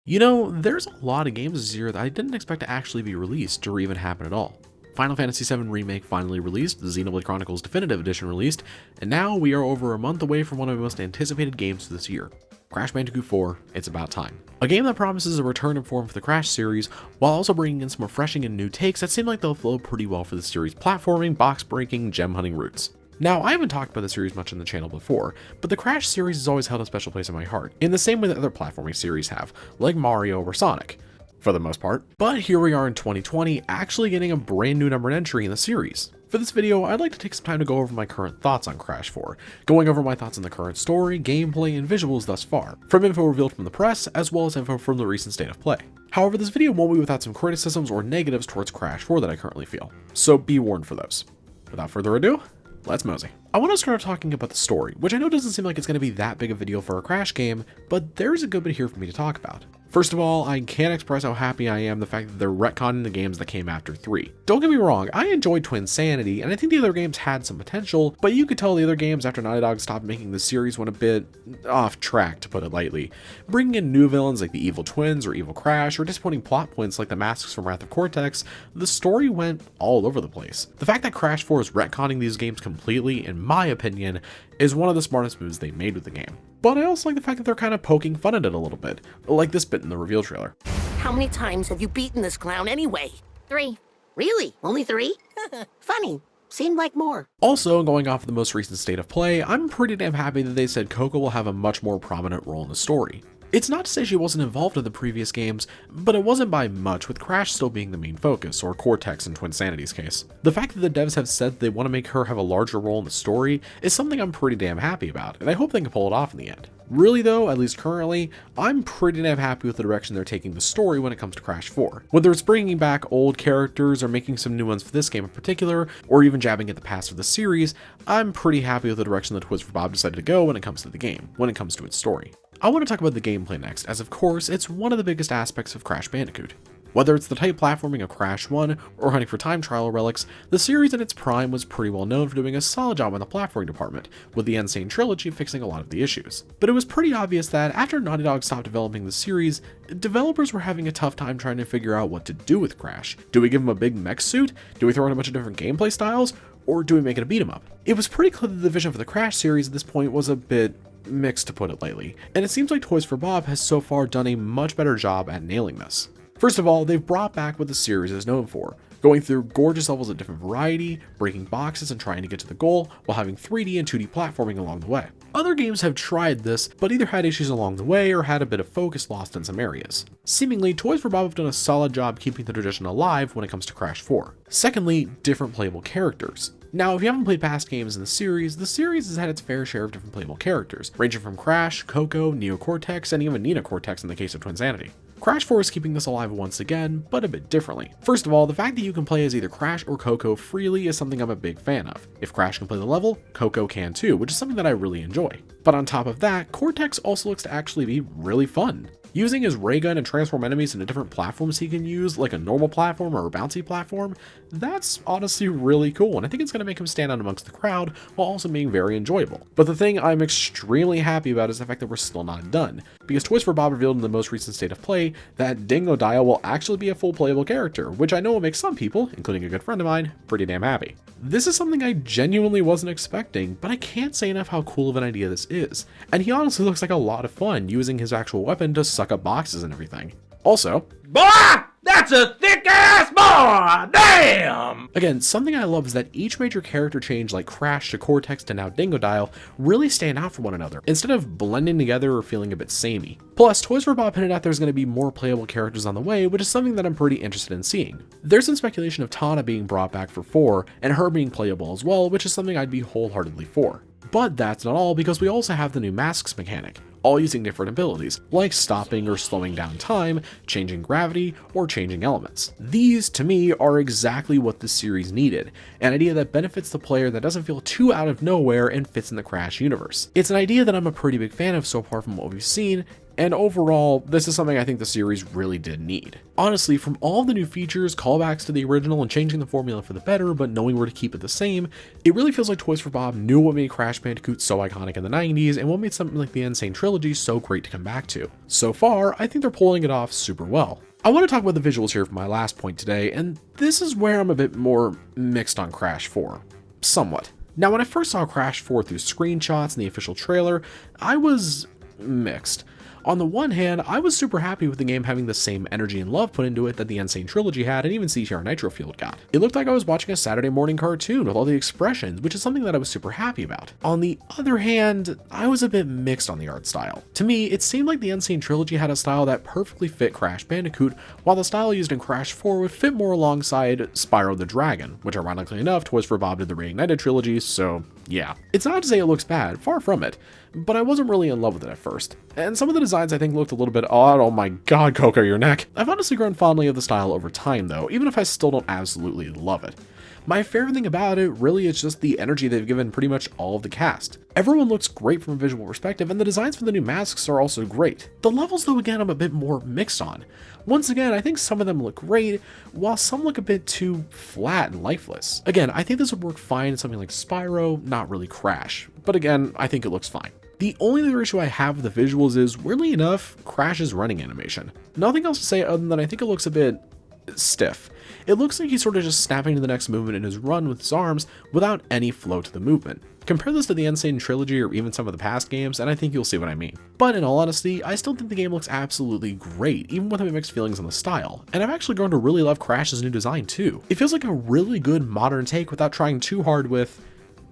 You know, there's a lot of games this year that I didn't expect to actually be released or even happen at all. Final Fantasy VII Remake finally released, the Xenoblade Chronicles Definitive Edition released, and now we are over a month away from one of my most anticipated games this year. Crash Bandicoot 4, it's about time. A game that promises a return in form for the Crash series, while also bringing in some refreshing and new takes that seem like they'll flow pretty well for the series' platforming, box-breaking, gem-hunting roots. Now, I haven't talked about the series much on the channel before, but the Crash series has always held a special place in my heart, in the same way that other platforming series have, like Mario or Sonic, for the most part. But here we are in 2020, actually getting a brand new numbered entry in the series. For this video, I'd like to take some time to go over my current thoughts on Crash 4, going over my thoughts on the current story, gameplay, and visuals thus far, from info revealed from the press, as well as info from the recent state of play. However, this video won't be without some criticisms or negatives towards Crash 4 that I currently feel, so be warned for those. Without further ado, let's mosey. I want to start talking about the story, which I know doesn't seem like it's going to be that big a video for a Crash game, but there's a good bit here for me to talk about. First of all, I can't express how happy I am the fact that they're retconning the games that came after 3. Don't get me wrong, I enjoyed Twinsanity, and I think the other games had some potential, but you could tell the other games after Naughty Dog stopped making the series went a bit off track, to put it lightly. Bringing in new villains like the Evil Twins or Evil Crash, or disappointing plot points like the masks from Wrath of Cortex, the story went all over the place. The fact that Crash 4 is retconning these games completely, in my opinion, is one of the smartest moves they made with the game. But I also like the fact that they're kind of poking fun at it a little bit, like this bit in the reveal trailer. How many times have you beaten this clown anyway? 3. Really? Only 3? Funny. Seemed like more. Also, going off of the most recent state of play, I'm pretty damn happy that they said Coco will have a much more prominent role in the story. It's not to say she wasn't involved in the previous games, but it wasn't by much, with Crash still being the main focus, or Cortex in Twinsanity's case. The fact that the devs have said they want to make her have a larger role in the story is something I'm pretty damn happy about, and I hope they can pull it off in the end. Really though, at least currently, I'm pretty damn happy with the direction they're taking the story when it comes to Crash 4. Whether it's bringing back old characters or making some new ones for this game in particular, or even jabbing at the past of the series, I'm pretty happy with the direction that Toys for Bob decided to go when it comes to the game, when it comes to its story. I want to talk about the gameplay next, as of course, it's one of the biggest aspects of Crash Bandicoot. Whether it's the tight platforming of Crash 1 or hunting for time trial relics, the series in its prime was pretty well known for doing a solid job in the platforming department, with the Insane Trilogy fixing a lot of the issues. But it was pretty obvious that after Naughty Dog stopped developing the series, developers were having a tough time trying to figure out what to do with Crash. Do we give him a big mech suit? Do we throw in a bunch of different gameplay styles? Or do we make it a beat 'em up? It was pretty clear that the vision for the Crash series at this point was a bit mixed, to put it lightly, and it seems like Toys for Bob has so far done a much better job at nailing this. First of all, they've brought back what the series is known for, going through gorgeous levels of different variety, breaking boxes and trying to get to the goal, while having 3D and 2D platforming along the way. Other games have tried this, but either had issues along the way or had a bit of focus lost in some areas. Seemingly, Toys for Bob have done a solid job keeping the tradition alive when it comes to Crash 4. Secondly, different playable characters. Now, if you haven't played past games in the series has had its fair share of different playable characters, ranging from Crash, Coco, Neo Cortex, and even Nina Cortex in the case of Twinsanity. Crash 4 is keeping this alive once again, but a bit differently. First of all, the fact that you can play as either Crash or Coco freely is something I'm a big fan of. If Crash can play the level, Coco can too, which is something that I really enjoy. But on top of that, Cortex also looks to actually be really fun. Using his ray gun and transform enemies into different platforms he can use, like a normal platform or a bouncy platform, that's honestly really cool, and I think it's going to make him stand out amongst the crowd while also being very enjoyable. But the thing I'm extremely happy about is the fact that we're still not done, because Toys for Bob revealed in the most recent state of play that Dingodile will actually be a full playable character, which I know will make some people, including a good friend of mine, pretty damn happy. This is something I genuinely wasn't expecting, but I can't say enough how cool of an idea this is, and he honestly looks like a lot of fun using his actual weapon to suck up boxes and everything. Also, Boy, that's a thick-ass boy! Damn! Again, something I love is that each major character change like Crash to Cortex to now Dingodile really stand out from one another, instead of blending together or feeling a bit samey. Plus, Toys for Bob hinted out there's going to be more playable characters on the way, which is something that I'm pretty interested in seeing. There's some speculation of Tana being brought back for 4, and her being playable as well, which is something I'd be wholeheartedly for. But that's not all, because we also have the new masks mechanic, all using different abilities, like stopping or slowing down time, changing gravity, or changing elements. These, to me, are exactly what this series needed, an idea that benefits the player that doesn't feel too out of nowhere and fits in the Crash universe. It's an idea that I'm a pretty big fan of so far from what we've seen, And overall, this is something I think the series really did need. Honestly, from all the new features, callbacks to the original, and changing the formula for the better, but knowing where to keep it the same, it really feels like Toys for Bob knew what made Crash Bandicoot so iconic in the 90s, and what made something like the N. Sane Trilogy so great to come back to. So far, I think they're pulling it off super well. I want to talk about the visuals here for my last point today, and this is where I'm a bit more mixed on Crash 4. Somewhat. Now, when I first saw Crash 4 through screenshots and the official trailer, I was mixed. On the one hand, I was super happy with the game having the same energy and love put into it that the N. Sane Trilogy had, and even CTR Nitro Field got. It looked like I was watching a Saturday morning cartoon with all the expressions, which is something that I was super happy about. On the other hand, I was a bit mixed on the art style. To me, it seemed like the N. Sane Trilogy had a style that perfectly fit Crash Bandicoot, while the style used in Crash 4 would fit more alongside Spyro the Dragon, which ironically enough, Toys for Bob did the Reignited trilogy, so yeah. It's not to say it looks bad, far from it, but I wasn't really in love with it at first. And some of the designs I think looked a little bit odd. Oh my god, Coco, your neck. I've honestly grown fondly of the style over time though, even if I still don't absolutely love it. My favorite thing about it really is just the energy they've given pretty much all of the cast. Everyone looks great from a visual perspective, and the designs for the new masks are also great. The levels though, again, I'm a bit more mixed on. Once again, I think some of them look great, while some look a bit too flat and lifeless. Again, I think this would work fine in something like Spyro, not really Crash, but again, I think it looks fine. The only other issue I have with the visuals is, weirdly enough, Crash's running animation. Nothing else to say other than I think it looks a bit stiff. It looks like he's sort of just snapping to the next movement in his run with his arms without any flow to the movement. Compare this to the N. Sane Trilogy or even some of the past games, and I think you'll see what I mean. But in all honesty, I still think the game looks absolutely great, even with my mixed feelings on the style. And I've actually grown to really love Crash's new design too. It feels like a really good modern take without trying too hard with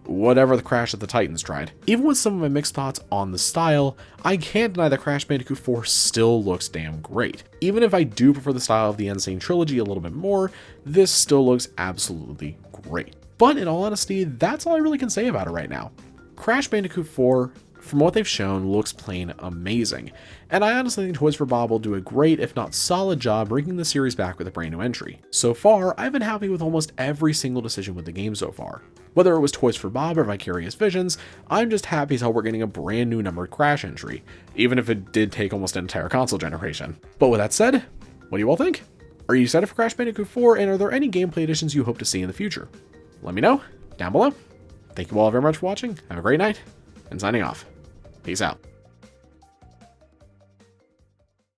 whatever the Crash of the Titans tried. Even with some of my mixed thoughts on the style, I can't deny that Crash Bandicoot 4 still looks damn great. Even if I do prefer the style of the N. Sane Trilogy a little bit more, this still looks absolutely great. But in all honesty, that's all I really can say about it right now. Crash Bandicoot 4, from what they've shown, looks plain amazing, and I honestly think Toys for Bob will do a great, if not solid job bringing the series back with a brand new entry. So far, I've been happy with almost every single decision with the game so far. Whether it was Toys for Bob or Vicarious Visions, I'm just happy as hell we're getting a brand new numbered Crash entry, even if it did take almost an entire console generation. But with that said, what do you all think? Are you excited for Crash Bandicoot 4, and are there any gameplay additions you hope to see in the future? Let me know down below. Thank you all very much for watching, have a great night, and signing off. Peace out.